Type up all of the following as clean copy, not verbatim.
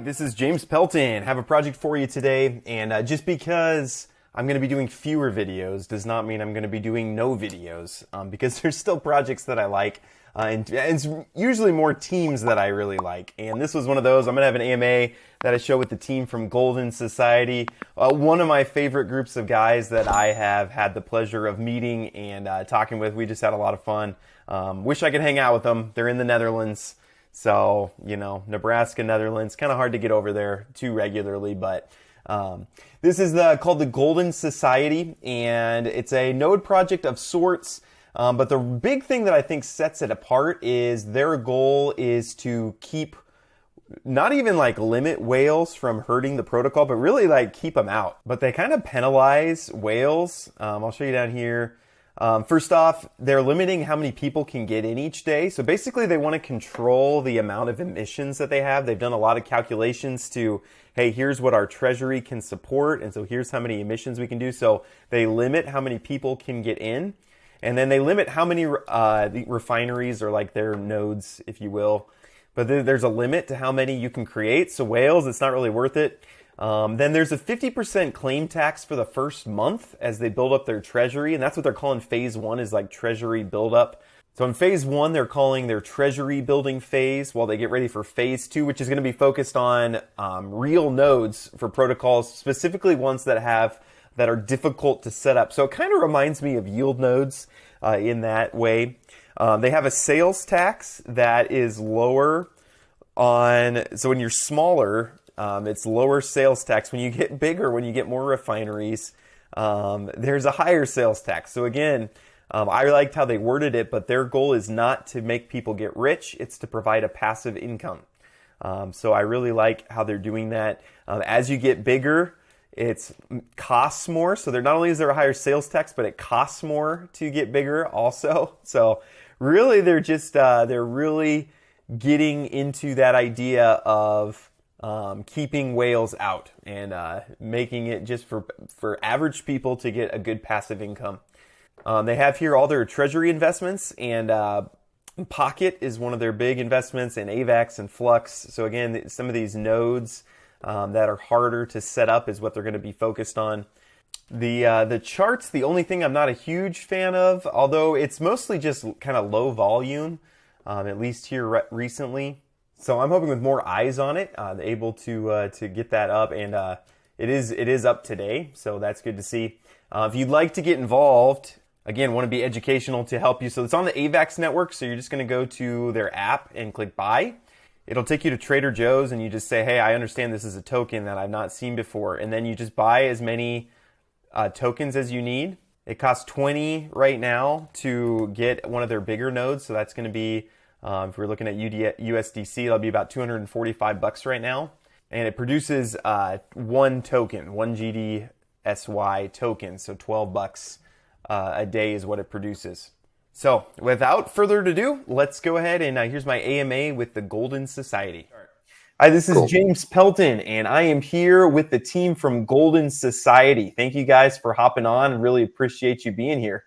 This is James Pelton. Have a project for you today, and just because I'm going to be doing fewer videos does not mean I'm going to be doing no videos, because there's still projects that I like, and it's usually more teams that I really like. And this was one of those. I'm going to have an AMA that I show with the team from Golden Society, one of my favorite groups of guys that I have had the pleasure of meeting and talking with. We just had a lot of fun. Wish I could hang out with them. They're in the Netherlands. So, Nebraska, Netherlands, kind of hard to get over there too regularly, but this is called the Golden Society, and it's a node project of sorts, but the big thing that I think sets it apart is their goal is to keep, not even like limit whales from hurting the protocol, but really like keep them out. But they kind of penalize whales. I'll show you down here. First off, they're limiting how many people can get in each day. So basically they want to control the amount of emissions that they have. They've done a lot of calculations to, hey, here's what our treasury can support. And so here's how many emissions we can do. So they limit how many people can get in. And then they limit how many the refineries or like their nodes, if you will. But there's a limit to how many you can create. So whales, it's not really worth it. Then there's a 50% claim tax for the first month as they build up their treasury. And that's what they're calling phase one, is like treasury buildup. So in phase one, they're calling their treasury building phase while they get ready for phase two, which is going to be focused on real nodes for protocols, specifically ones that are difficult to set up. So it kind of reminds me of yield nodes in that way. They have a sales tax that is lower so when you're smaller, it's lower sales tax. When you get bigger, when you get more refineries, there's a higher sales tax. So again, I liked how they worded it, but their goal is not to make people get rich. It's to provide a passive income. So I really like how they're doing that. As you get bigger, it costs more. So not only is there a higher sales tax, but it costs more to get bigger also. So really, they're really getting into that idea of keeping whales out and making it just for average people to get a good passive income. They have here all their treasury investments, and Pocket is one of their big investments, and AVAX and Flux. So again, some of these nodes that are harder to set up is what they're going to be focused on. The charts, the only thing I'm not a huge fan of, although it's mostly just kind of low volume, at least here recently. So I'm hoping with more eyes on it, able to get that up, and it is up today, so that's good to see. If you'd like to get involved, again, want to be educational to help you. So it's on the AVAX network, so you're just going to go to their app and click buy. It'll take you to Trader Joe's, and you just say, hey, I understand this is a token that I've not seen before, and then you just buy as many tokens as you need. It costs 20 right now to get one of their bigger nodes, so that's going to be, if we're looking at USDC, that'll be about $245 right now. And it produces one token, one GDSY token, so $12 a day is what it produces. So without further ado, let's go ahead and here's my AMA with the Golden Society. Hi, this is James Pelton, and I am here with the team from Golden Society. Thank you guys for hopping on. Really appreciate you being here.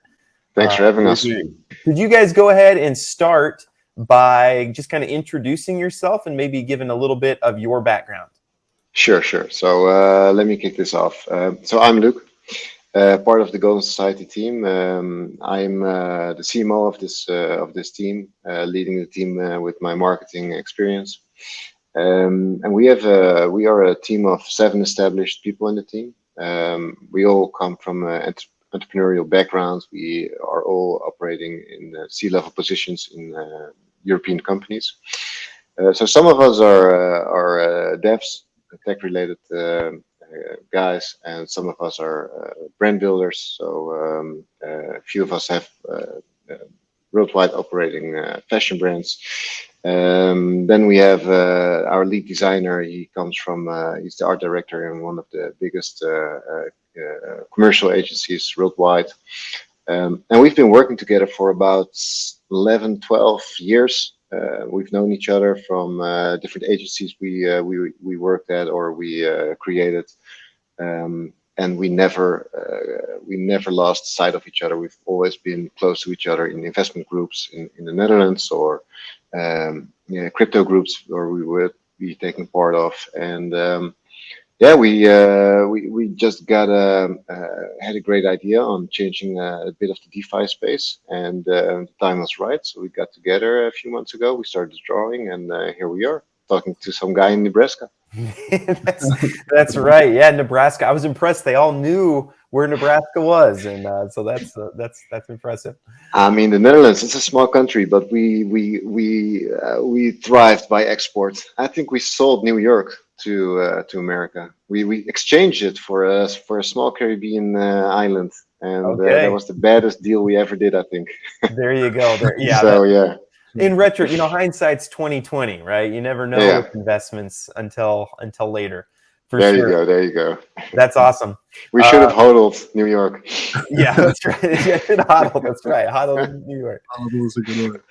Thanks for having us. Could you guys go ahead and start by just kind of introducing yourself and maybe giving a little bit of your background? Sure. So let me kick this off. So I'm Luke, part of the Golden Society team. I'm the CMO of this team, leading the team with my marketing experience. And we are a team of 7 established people in the team. We all come from entrepreneurial backgrounds. We are all operating in C-level positions in European companies. So some of us are devs, tech-related guys, and some of us are brand builders. So a few of us have worldwide operating fashion brands. Then we have our lead designer. He comes from, he's the art director in one of the biggest commercial agencies worldwide. And we've been working together for about 11, 12 years. We've known each other from different agencies we worked at or we created. And we never lost sight of each other. We've always been close to each other in investment groups in the Netherlands or crypto groups where we be taking part of. And yeah, we just got had a great idea on changing a bit of the DeFi space, and the time was right. So we got together a few months ago. We started drawing, and here we are talking to some guy in Nebraska. that's that's right. Yeah, Nebraska. I was impressed. They all knew where Nebraska was, and so that's impressive. I mean, the Netherlands, it's a small country, but we thrived by export. I think we sold New York to America. We exchanged it for a small Caribbean island, and that Okay, was the baddest deal we ever did, I think. there you go. There, yeah. So yeah, In retro, hindsight's 2020, right? You never know yeah. with investments until later, for There you sure. go. There you go. That's awesome. We should have hodled New York. Yeah, that's right. Yeah, hodl. That's right. Hodl in New York. Hodl is a good word.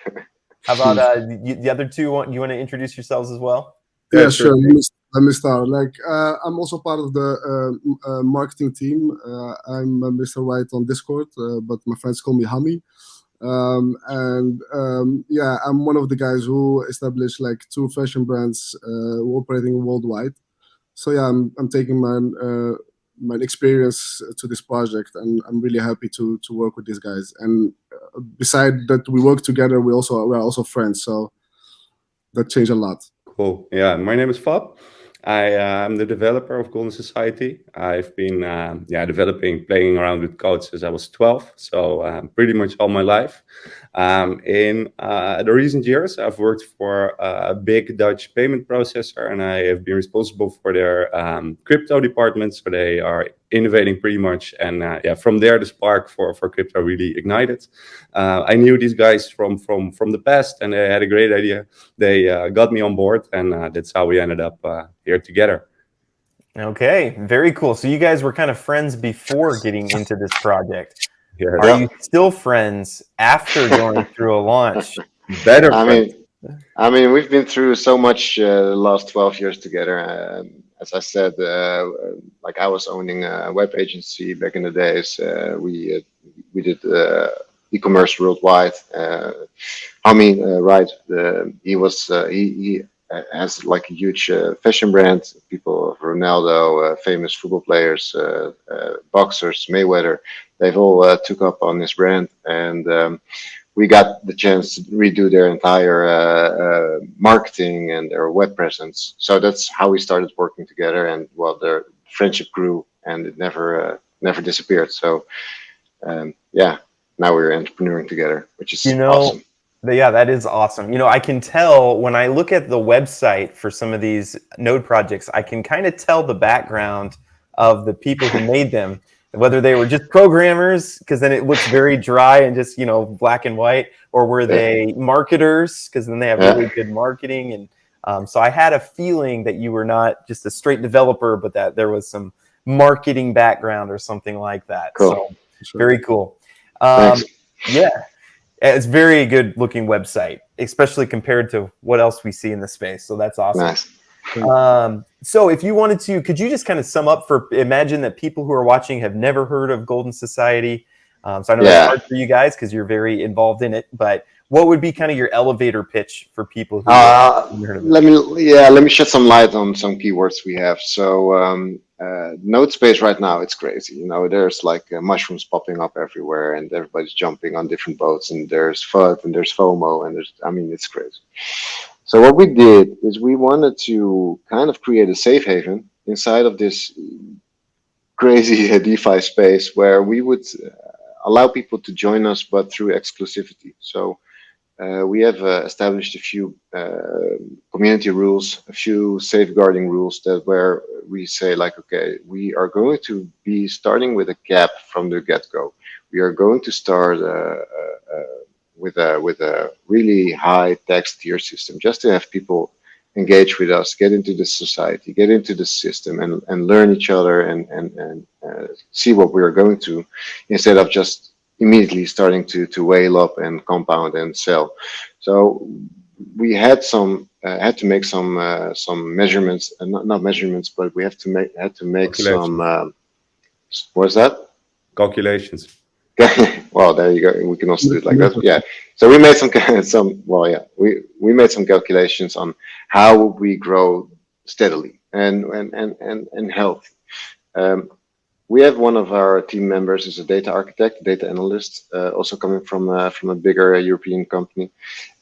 How about the other two? You want to introduce yourselves as well? Yeah, sure. Let me start. Like, I'm also part of the marketing team. I'm Mr. White on Discord, but my friends call me Hami. Yeah, I'm one of the guys who established like 2 fashion brands operating worldwide. So yeah, I'm taking my experience to this project, and I'm really happy to work with these guys. And beside that, we work together. We're also friends, so that changed a lot. Cool. Yeah, my name is Fab. I'm the developer of Golden Society. I've been playing around with codes since I was 12, so pretty much all my life. In the recent years, I've worked for a big Dutch payment processor, and I have been responsible for their crypto department. So they are innovating pretty much, and from there the spark for crypto really ignited. I knew these guys from the past, and they had a great idea. They got me on board, and that's how we ended up here together. Okay, very cool. So you guys were kind of friends before getting into this project. Yeah. Are you still friends after going through a launch? Better. I mean, we've been through so much the last 12 years together. As I said, like I was owning a web agency back in the days. We did e-commerce worldwide. Right? He has like a huge fashion brand. People, Ronaldo, famous football players, boxers, Mayweather, they've all took up on this brand, and we got the chance to redo their entire marketing and their web presence. So that's how we started working together, and well, their friendship grew, and it never disappeared. So yeah, now we're entrepreneuring together, which is awesome. Yeah, that is awesome. I can tell when I look at the website for some of these node projects, I can kind of tell the background of the people who made them, whether they were just programmers, because then it looks very dry and just, black and white, or were they marketers, because then they have really good marketing. And so I had a feeling that you were not just a straight developer, but that there was some marketing background or something like that. Cool. So very cool. Thanks. Yeah. It's very good looking website, especially compared to what else we see in the space. So that's awesome. Nice. So if you wanted to, could you just kind of sum up imagine that people who are watching have never heard of Golden Society. So I know that's hard for you guys because you're very involved in it, but what would be kind of your elevator pitch for people who haven't heard of it? Let me shed some light on some keywords we have. So node space right now, it's crazy. There's like mushrooms popping up everywhere, and everybody's jumping on different boats, and there's FUD, and there's FOMO, and it's crazy. So what we did is we wanted to kind of create a safe haven inside of this crazy DeFi space where we would allow people to join us, but through exclusivity. So we have established a few community rules, a few safeguarding rules where we say like, okay, we are going to be starting with a cap from the get-go. We are going to start with a really high tax tier system, just to have people engage with us, get into the society, get into the system, and learn each other and see what we are going to, instead of just immediately starting to whale up and compound and sell. So we had to make some measurements, not measurements, but we had to make some what's that? Calculations. Well, there you go. We can also do it like that. Yeah. So we made we made some calculations on how would we grow steadily and healthy. Um, we have one of our team members is a data architect, data analyst, also coming from a bigger European company,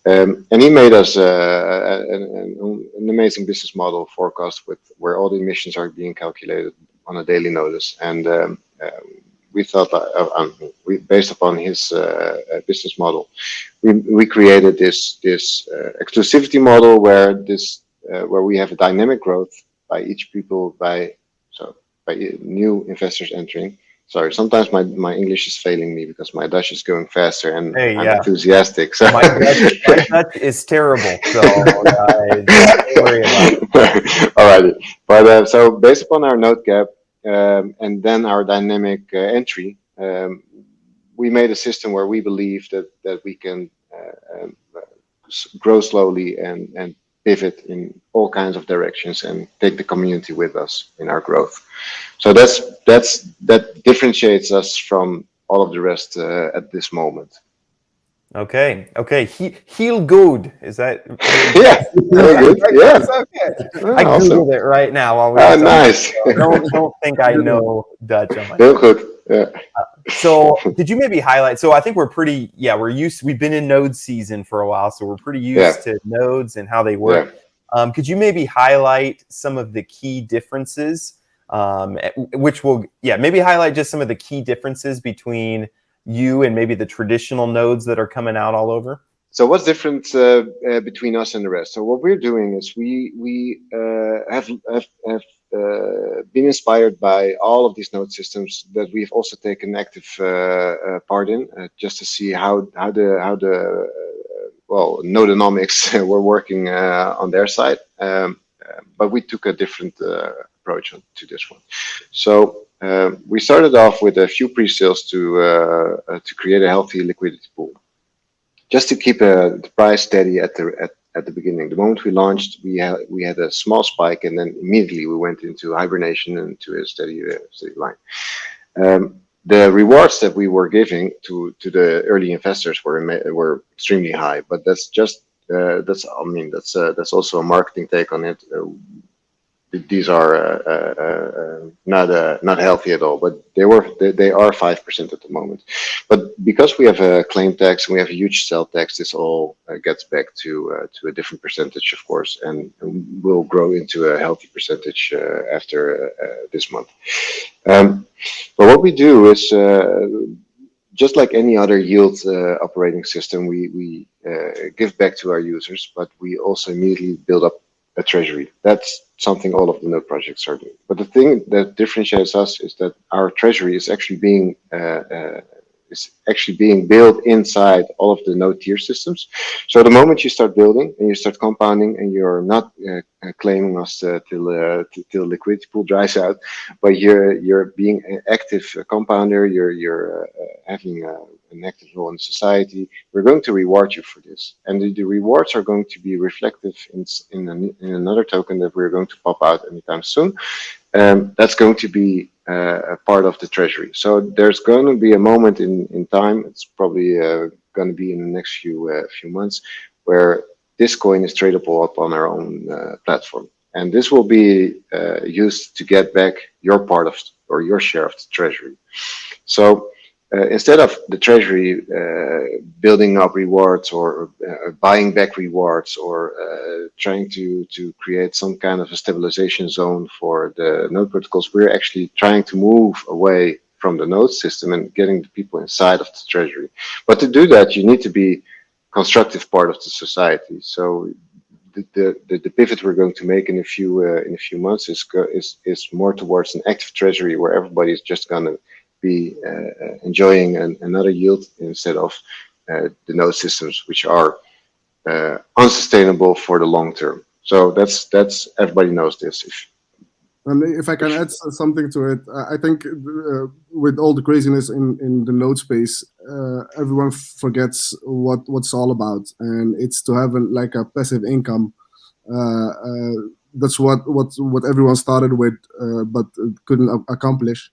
and he made us an amazing business model forecast with where all the emissions are being calculated on a daily notice, and we thought we based upon his business model, we created this exclusivity model where where we have a dynamic growth by each people by new investors entering. Sorry, sometimes my English is failing me because my Dutch is going faster and Hey, I'm yeah. enthusiastic. So My Dutch is terrible, so don't worry about it. Alrighty, but so based upon our node cap and then our dynamic entry, we made a system where we believe that we can grow slowly and pivot in all kinds of directions and take the community with us in our growth. So that differentiates us from all of the rest at this moment. Okay. Heel good. Is that? Yeah, very good. Yeah. Okay. I Awesome. Googled it right now while we were talking. Nice. Don't think I know Dutch on my. Heel good. Yeah. So could you maybe highlight? So I think we've been in node season for a while, so we're pretty used to nodes and how they work. Yeah. Could you maybe highlight some of the key differences, maybe highlight just some of the key differences between you and maybe the traditional nodes that are coming out all over? So what's different between us and the rest? So what we're doing is we have been inspired by all of these node systems that we've also taken active part in, just to see how the nodenomics were working on their side. But we took a different approach to this one. So we started off with a few pre-sales to create a healthy liquidity pool, just to keep the price steady at the beginning. The moment we launched, we had a small spike, and then immediately we went into hibernation and to a steady line. The rewards that we were giving to the early investors were extremely high, but that's also a marketing take on it. These are not healthy at all, but they are 5% at the moment. But because we have a claim tax and we have a huge sell tax, this all gets back to a different percentage, of course, and will grow into a healthy percentage after this month. But what we do is just like any other yield operating system, we give back to our users, but we also immediately build up a treasury. That's something all of the node projects are doing. But the thing that differentiates us is that our treasury is actually being built inside all of the node tier systems. So the moment you start building and you start compounding, and you're not claiming us till liquidity pool dries out, but you're being an active compounder, you're having an active role in society, we're going to reward you for this. And the rewards are going to be reflective in another token that we're going to pop out anytime soon. That's going to be a part of the treasury. So there's going to be a moment in time, it's probably going to be in the next few months, where this coin is tradable up on our own platform. And this will be used to get back your part of, or your share of the treasury. So instead of the treasury building up rewards or buying back rewards or trying to create some kind of a stabilization zone for the node protocols, we're actually trying to move away from the node system and getting the people inside of the treasury. But to do that, you need to be constructive part of the society. So the pivot we're going to make in a few months is more towards an active treasury where everybody is just going to be enjoying another yield instead of the node systems, which are unsustainable for the long term. So that's everybody knows this. And if I can add something to it, I think with all the craziness in the node space, everyone forgets what's all about, and it's to have a passive income. That's what everyone started with, but couldn't accomplish.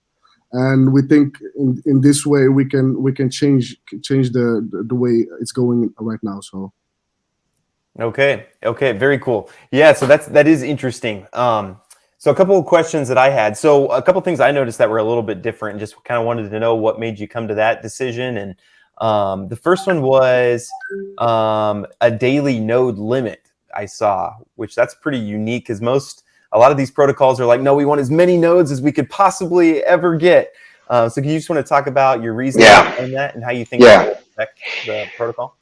and we think in this way we can change the way it's going right now. So Okay. Okay. Very cool. Yeah. So that is interesting. So a couple of questions that I had. So a couple of things I noticed that were a little bit different, and just kind of wanted to know what made you come to that decision. And the first one was a daily node limit I saw, which that's pretty unique because a lot of these protocols are like, no, we want as many nodes as we could possibly ever get. So can you just want to talk about your reasoning behind that and how you think that will affect the protocol?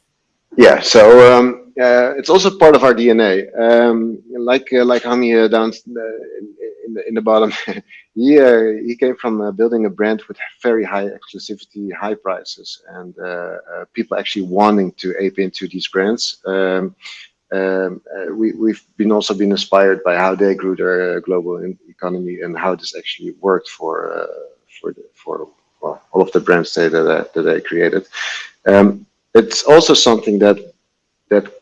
Yeah, so it's also part of our DNA. Like Hami down in the bottom, he came from building a brand with very high exclusivity, high prices, and people actually wanting to ape into these brands. We've also been inspired by how they grew their global economy and how this actually worked for well, all of the brands that they created. It's also something that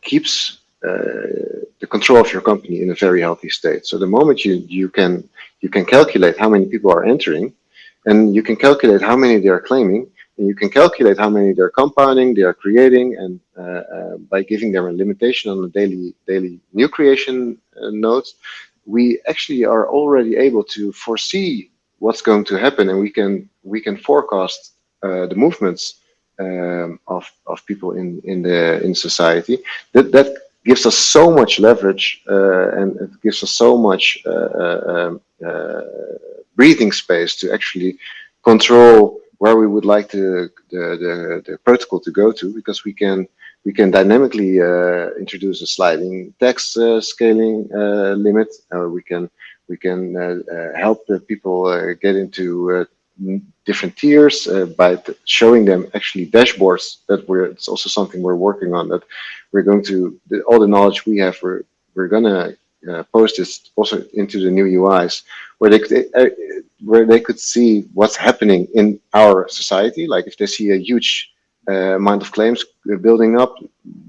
keeps the control of your company in a very healthy state. So the moment you can calculate how many people are entering, and you can calculate how many they are claiming, and you can calculate how many they're compounding, they are creating, and by giving them a limitation on the daily new creation nodes, we actually are already able to foresee what's going to happen, and we can forecast the movements of people in society. That gives us so much leverage, and it gives us so much breathing space to actually control where we would like the protocol to go to, because we can dynamically introduce a sliding text scaling limit. We can help the people get into different tiers by showing them actually dashboards. It's also something we're working on, that we're going to all the knowledge we have, we're gonna post this also into the new UIs, where they could see what's happening in our society. Like if they see a huge amount of claims building up,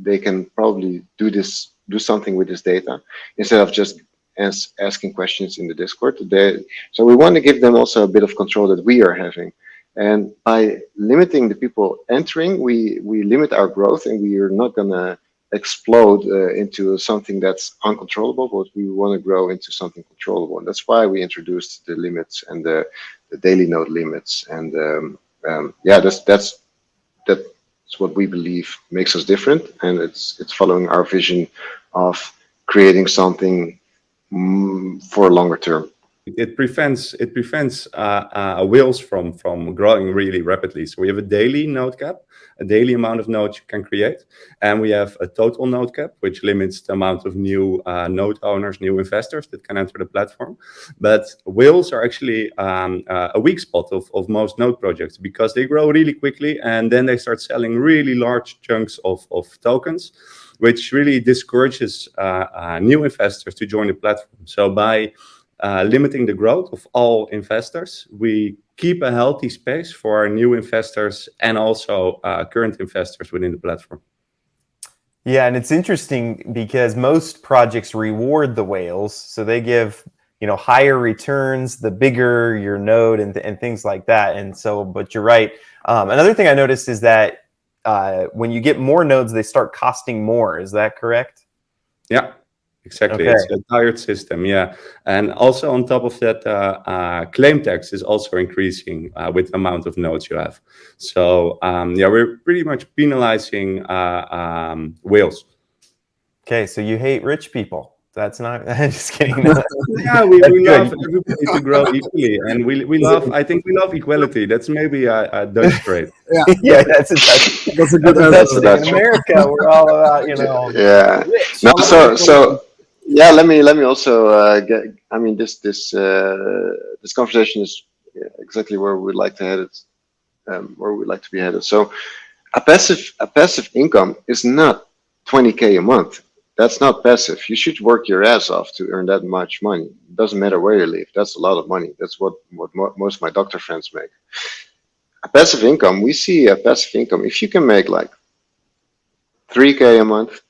they can probably do something with this data instead of just asking questions in the Discord. So we want to give them also a bit of control that we are having. And by limiting the people entering, we limit our growth, and we are not going to explode into something that's uncontrollable, but we want to grow into something controllable. And that's why we introduced the limits and the daily node limits. And yeah, that's what we believe makes us different, and it's following our vision of creating something for longer term. It prevents whales from growing really rapidly. So we have a daily node cap, a daily amount of nodes you can create, and we have a total node cap, which limits the amount of new node owners, new investors that can enter the platform. But whales are actually a weak spot of most node projects, because they grow really quickly and then they start selling really large chunks of tokens, which really discourages new investors to join the platform. So by limiting the growth of all investors, we keep a healthy space for our new investors and also current investors within the platform. Yeah, and it's interesting because most projects reward the whales, so they give higher returns the bigger your node and things like that. And so, but you're right. Another thing I noticed is that when you get more nodes, they start costing more. Is that correct? Yeah. Exactly, okay. It's a tiered system, yeah. And also on top of that, claim tax is also increasing with the amount of nodes you have. So yeah, we're pretty much penalizing whales. Okay, so you hate rich people. That's not. I'm just kidding. Yeah, we love everybody to grow equally, and we love. I think we love equality. That's maybe a Dutch trait. Yeah, that's a good answer. In America, we're all about Yeah. rich. No, so yeah. Let me also get. I mean, this conversation is exactly where we'd like to head it. Where we'd like to be headed. So, a passive income is not 20K a month. That's not passive. You should work your ass off to earn that much money. It doesn't matter where you live. That's a lot of money. That's what most of my doctor friends make. A passive income, we see a passive income. If you can make like 3K a month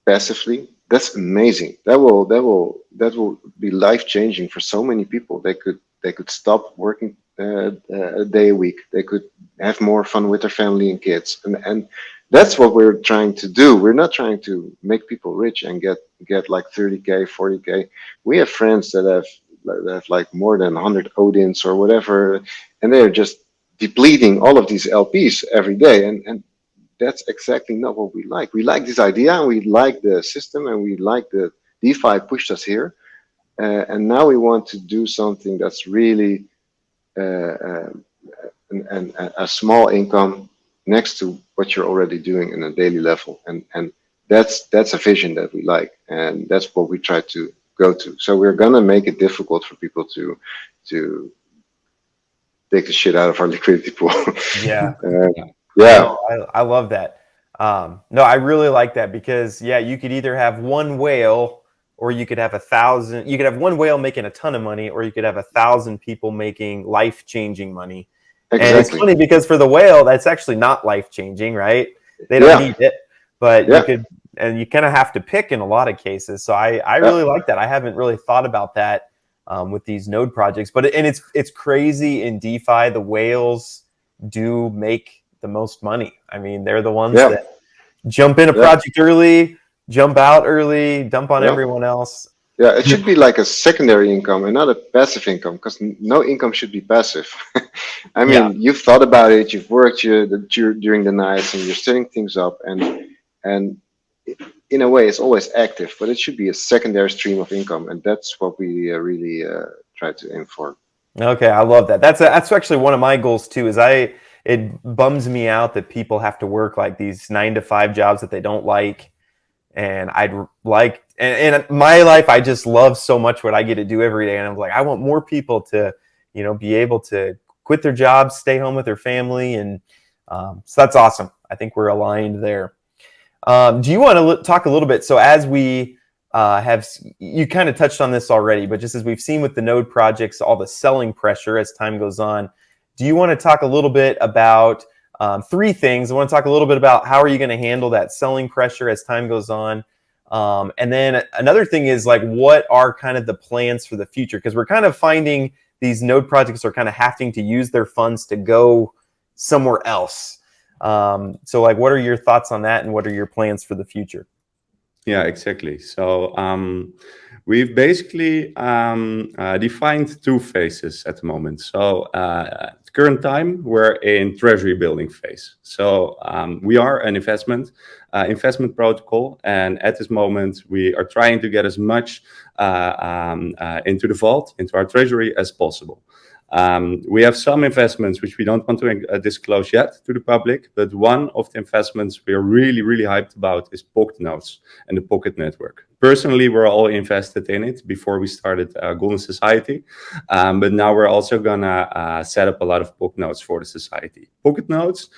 passively, that's amazing. That will be life changing for so many people. They could stop working a day a week. They could have more fun with their family and kids, and that's what we're trying to do. We're not trying to make people rich and get like 30K, 40K. We have friends that have like more than 100 Odins or whatever, and they're just depleting all of these LPs every day, and that's exactly not what we like. We like this idea, and we like the system, and we like the DeFi pushed us here, and now we want to do something that's really and a small income next to what you're already doing in a daily level, and that's a vision that we like, and that's what we try to go to. So we're gonna make it difficult for people to take the shit out of our liquidity pool. Yeah. Yeah. No, I love that. No, I really like that because you could either have one whale or you could have 1,000. You could have one whale making a ton of money, or you could have 1,000 people making life-changing money. Exactly. And it's funny because for the whale, that's actually not life-changing, right? They don't need it, but you could, and you kind of have to pick in a lot of cases. So I really like that. I haven't really thought about that with these node projects, but it's crazy in DeFi. The whales do make the most money. I mean, they're the ones that jump in a project early, jump out early, dump on everyone else. Yeah, it should be like a secondary income and not a passive income, because no income should be passive. I mean, you've thought about it, you've worked during the nights, and you're setting things up, and in a way, it's always active, but it should be a secondary stream of income, and that's what we really try to aim for. Okay, I love that. That's actually one of my goals too. It bums me out that people have to work like these 9-to-5 jobs that they don't like. And I'd like, and in my life, I just love so much what I get to do every day. And I'm like, I want more people to, be able to quit their jobs, stay home with their family. And so that's awesome. I think we're aligned there. Do you want to talk a little bit? So as we you kind of touched on this already, but just as we've seen with the node projects, all the selling pressure as time goes on, do you want to talk a little bit about three things? I want to talk a little bit about how are you going to handle that selling pressure as time goes on. And then another thing is like, what are kind of the plans for the future? Because we're kind of finding these node projects are kind of having to use their funds to go somewhere else. So like, what are your thoughts on that? And what are your plans for the future? Yeah, exactly. So we've basically defined two phases at the moment. So at the current time, we're in treasury building phase. So we are an investment protocol. And at this moment, we are trying to get as much into the vault, into our treasury as possible. We have some investments which we don't want to disclose yet to the public, but one of the investments we are really, really hyped about is Pocket Nodes and the Pocket Network. Personally, we're all invested in it before we started Golden Society, but now we're also gonna set up a lot of Pocket Nodes for the society. Pocket Nodes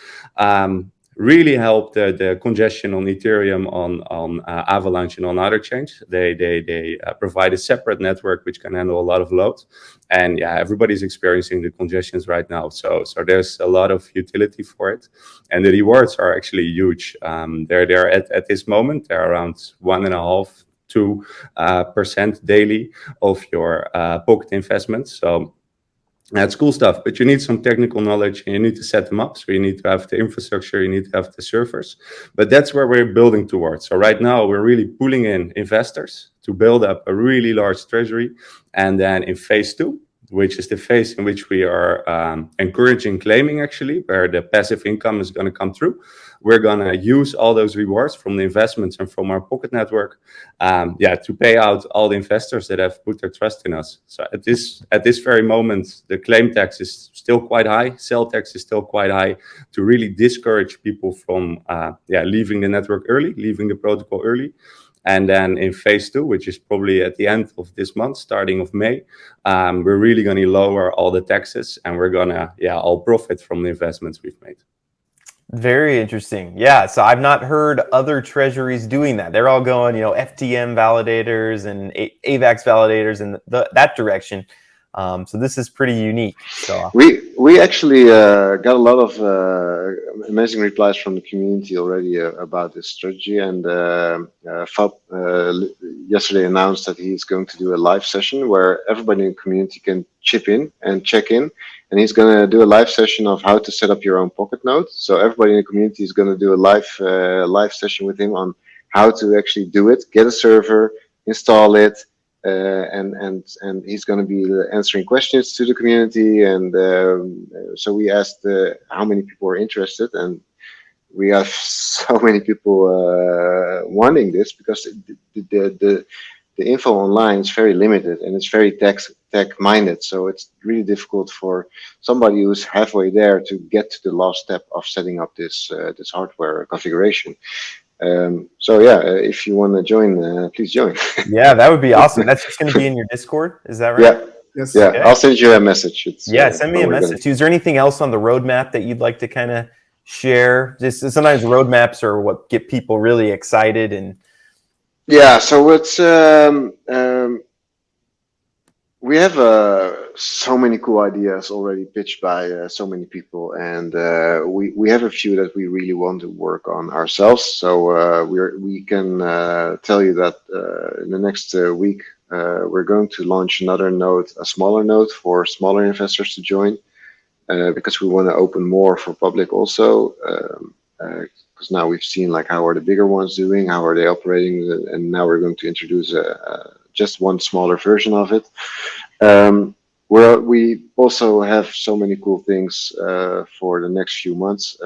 really help the congestion on Ethereum, on Avalanche, and on other chains. They provide a separate network which can handle a lot of load, and everybody's experiencing the congestions right now. So there's a lot of utility for it, and the rewards are actually huge. They're at this moment they're around 1.5–2% daily of your Pocket investments. So that's cool stuff, but you need some technical knowledge and you need to set them up. So you need to have the infrastructure, you need to have the servers, but that's where we're building towards. So right now we're really pulling in investors to build up a really large treasury. And then in phase 2, which is the phase in which we are encouraging claiming, actually, where the passive income is going to come through. We're going to use all those rewards from the investments and from our Pocket network to pay out all the investors that have put their trust in us. So at this very moment, the claim tax is still quite high, sell tax is still quite high, to really discourage people from leaving the network early, leaving the protocol early. And then in phase 2, which is probably at the end of this month, starting of May, we're really going to lower all the taxes, and we're going to all profit from the investments we've made. Very interesting. Yeah, so I've not heard other treasuries doing that. They're all going, FTM validators and AVAX validators in that direction. So this is pretty unique. So we actually got a lot of amazing replies from the community already about this strategy, and Fab yesterday announced that he's going to do a live session where everybody in the community can chip in and check in and he's going to do a live session of how to set up your own Pocket Node. So everybody in the community is going to do a live session with him on how to actually do it, get a server, install it, and he's going to be answering questions to the community. And so we asked how many people are interested, and we have so many people wanting this, because the info online is very limited and it's very tech minded. So it's really difficult for somebody who's halfway there to get to the last step of setting up this this hardware configuration. So yeah, if you want to join, please join. Yeah, that would be awesome. That's just going to be in your Discord. Is that right? Yeah. Yes. Yeah, Okay. I'll send you a message. Yeah, send me a we're gonna- message. Is there anything else on the roadmap that you'd like to kind of share? Just sometimes roadmaps are what get people really excited. And Yeah, so it's we have so many cool ideas already pitched by so many people, and we have a few that we really want to work on ourselves. So we can tell you that in the next week we're going to launch another node, a smaller node for smaller investors to join, because we want to open more for public also. Because now we've seen like how are the bigger ones doing, how are they operating, and now we're going to introduce just one smaller version of it. We also have so many cool things for the next few months.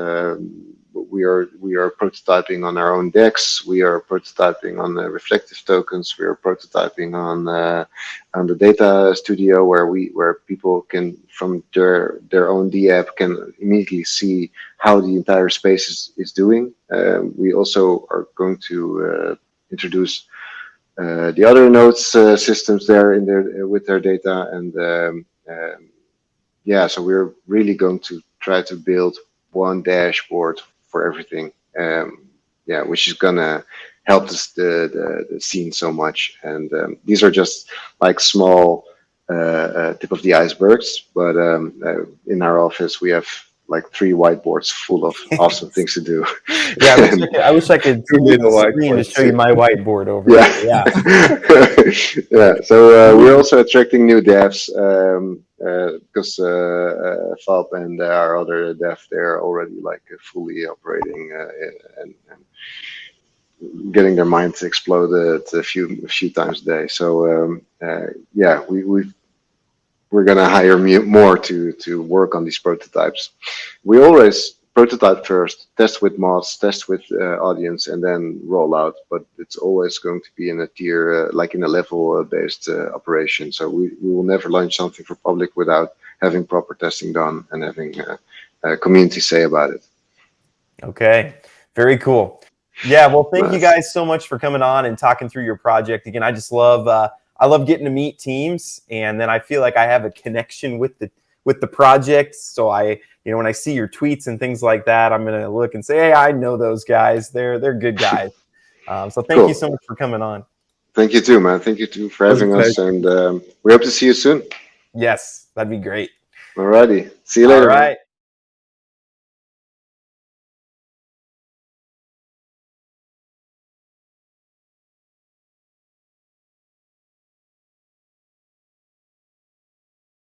We are prototyping on our own DEX. We are prototyping on reflective tokens. We are prototyping on the data studio, where people can from their own D app can immediately see how the entire space is doing. We also are going to introduce the other nodes systems there in there with their data, and yeah, so we're really going to try to build one dashboard for everything. Yeah, which is gonna help the scene so much. And these are just like small tip of the icebergs, but in our office we have like 3 whiteboards full of awesome things to do. yeah, I wish I could see little the screen to whiteboards. show you my whiteboard over Yeah. there. Yeah. Yeah. So we're also attracting new devs because Fab and our other dev, they're already like fully operating and getting their minds exploded a few times a day. So yeah, we're gonna hire more to work on these prototypes. We always prototype first, test with mods, test with audience, and then roll out. But it's always going to be in a tier, like in a level-based operation. So we will never launch something for public without having proper testing done and having a community say about it. Okay. Very cool. Yeah. Well, thank you Nice. guys so much for coming on and talking through your project. Again, I just love I love getting to meet teams, and then I feel like I have a connection with the project. So when I see your tweets and things like that, I'm gonna look and say, hey, I know those guys. They're good guys. So thank Cool. you so much for coming on. Thank you too, man. Thank you too for was a having us, and we hope to see you soon. Yes, that'd be great. Alrighty, see you All later. man. right.